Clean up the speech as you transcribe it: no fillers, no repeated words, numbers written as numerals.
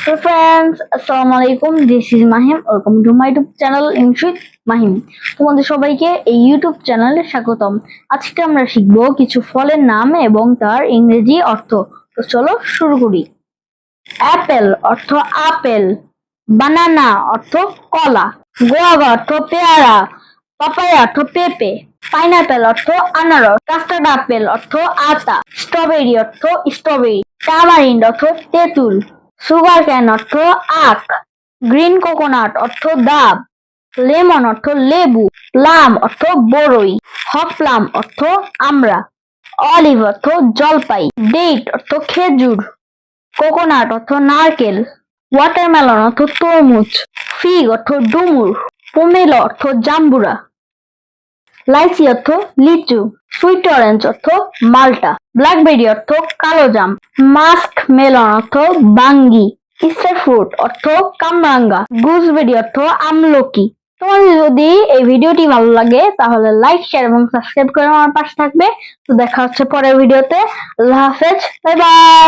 So friends, Assalamualaikum. This is Mahim. Welcome to my YouTube channel English with Mahim. তোমাদের সবাইকে এই YouTube চ্যানেলে স্বাগতম। আজকে আমরা শিখব কিছু ফলের নাম এবং তার ইংরেজি অর্থ। তো চলো শুরু করি। অ্যাপেল অর্থ আপেল, বানানা অর্থ কলা, গোয়াভা অর্থ পেয়ারা, পাপায়া অর্থ পেঁপে, পাইনাপেল অর্থ আনারস, কাস্টার্ড আপেল অর্থ আতা, স্ট্রবেরি অর্থ স্ট্রবেরি, টামারিন্ড অর্থ তেঁতুল, সুগার ক্যান অর্থ আখ, গ্রিন কোকোনাট অর্থ ডাব, লেমন অর্থ লেবু, প্লাম অর্থ বরই, হক প্লাম অর্থ আমড়া, অলিভ অর্থ জলপাই, ডেট অর্থ খেজুর, কোকোনাট অর্থ নারকেল, ওয়াটারমেলন অর্থ তরমুজ, ফিগ অর্থ ডুমুর, পোমেলো অর্থ জাম্বুরা, লাইচি অর্থ লিচু, সুইট অরেঞ্জ অর্থ মাল্টা, ব্ল্যাকবেরি অর্থ কালো জাম, মাস্ক মেলন অর্থ বাঙ্গি, স্টার ফ্রুট অর্থ কামরাঙ্গা, গুজবেরি অর্থ আমলকি। তোমাদের যদি এই ভিডিওটি ভালো লাগে তাহলে লাইক, শেয়ার এবং সাবস্ক্রাইব করে আমার পাশে থাকবে। তো দেখা হচ্ছে পরের ভিডিওতে। আল্লাহ হাফেজ, বাই বাই।